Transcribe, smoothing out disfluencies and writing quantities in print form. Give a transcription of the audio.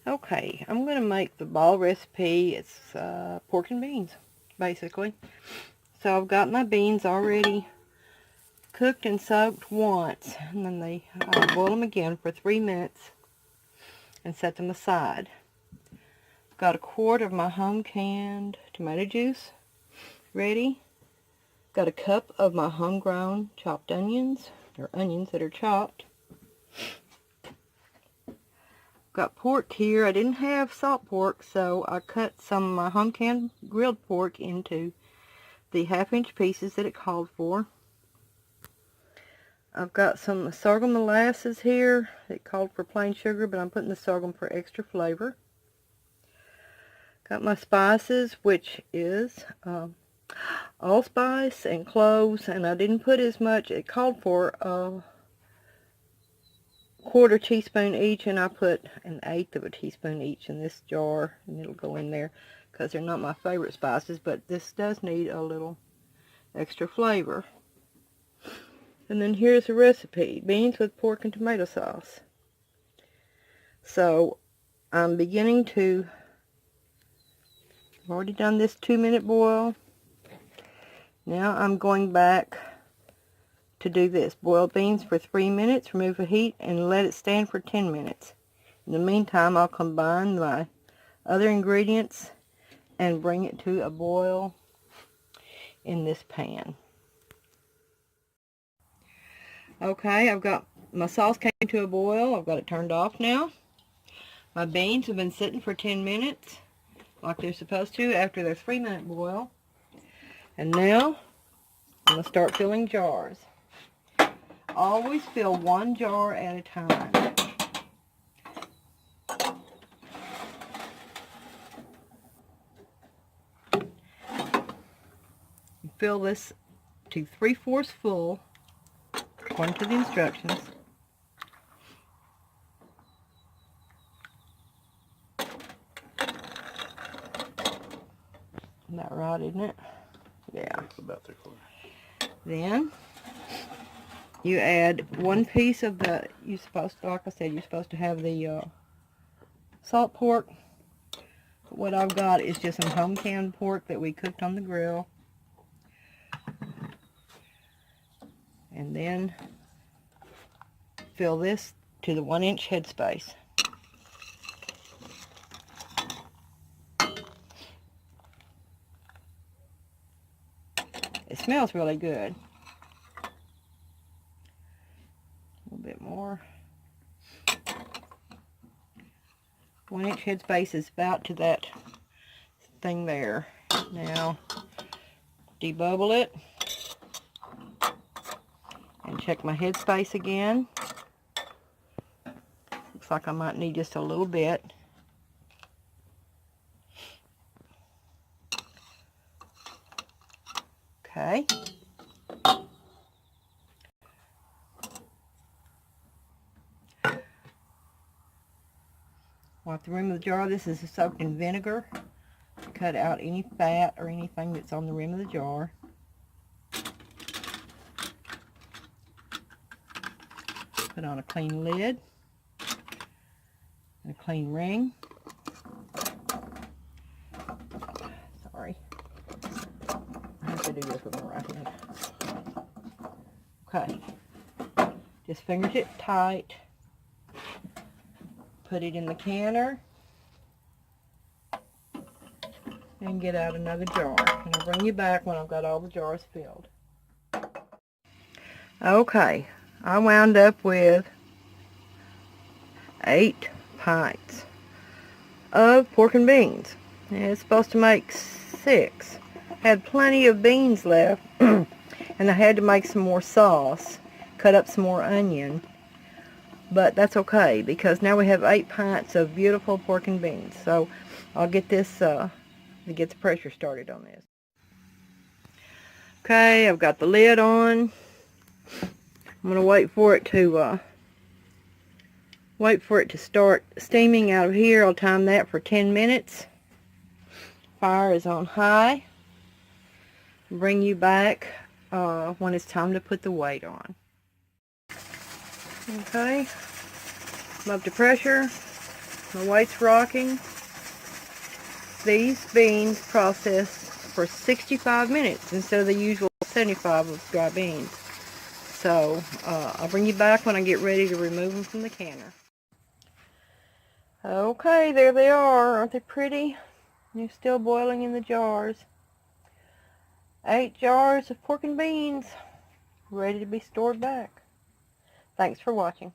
Okay, I'm going to make the ball recipe. It's pork and beans, basically. So I've got my beans already cooked and soaked once, and then I'll boil them again for 3 minutes and set them aside. I've got a quart of my home canned tomato juice ready. Got a cup of my homegrown chopped onions, or onions that are chopped. Got pork here. I didn't have salt pork, so I cut some of my home canned grilled pork into the 1/2-inch pieces that it called for. I've got some sorghum molasses here. It called for plain sugar, but I'm putting the sorghum for extra flavor. Got my spices, which is allspice and cloves, and I didn't put as much. It called for a 1/4 teaspoon each, and I put 1/8 of a teaspoon each in this jar, and it'll go in there because they're not my favorite spices, but this does need a little extra flavor. And then here's the recipe: beans with pork and tomato sauce. So I'm beginning to, I've already done this 2-minute boil. Now I'm going back to do this. Boil beans for 3 minutes, remove the heat, and let it stand for 10 minutes. In the meantime, I'll combine my other ingredients and bring it to a boil in this pan. Okay, I've got my sauce came to a boil. I've got it turned off now. My beans have been sitting for 10 minutes like they're supposed to after their 3-minute boil. And now I'm going to start filling jars. Always fill 1 jar at a time. Fill this to 3/4 full according to the instructions. Isn't that right, isn't it? Yeah. It's about 3/4. Then you add 1 piece of the, like I said, you're supposed to have the salt pork. What I've got is just some home canned pork that we cooked on the grill. And then fill this to the 1-inch headspace. It smells really good. A little bit more. 1-inch headspace is about to that thing there. Now, debubble it and check my headspace again. Looks like I might need just a little bit. Okay. Wipe the rim of the jar. This is soaked in vinegar to cut out any fat or anything that's on the rim of the jar. Put on a clean lid and a clean ring. Sorry. I have to do this with my right hand. Okay. Just fingertip tight. Put it in the canner and get out another jar. And I'll bring you back when I've got all the jars filled. Okay, I wound up with 8 pints of pork and beans. And it's supposed to make 6. Had plenty of beans left, and I had to make some more sauce, cut up some more onion. But that's okay, because now we have 8 pints of beautiful pork and beans. So I'll get this, to get the pressure started on this. Okay, I've got the lid on. I'm going to wait for it to start steaming out of here. I'll time that for 10 minutes. Fire is on high. Bring you back when it's time to put the weight on. Okay, I'm up to pressure. My weight's rocking. These beans processed for 65 minutes instead of the usual 75 of dry beans. So I'll bring you back when I get ready to remove them from the canner. Okay, there they are. Aren't they pretty? They're still boiling in the jars. 8 jars of pork and beans ready to be stored back. Thanks for watching.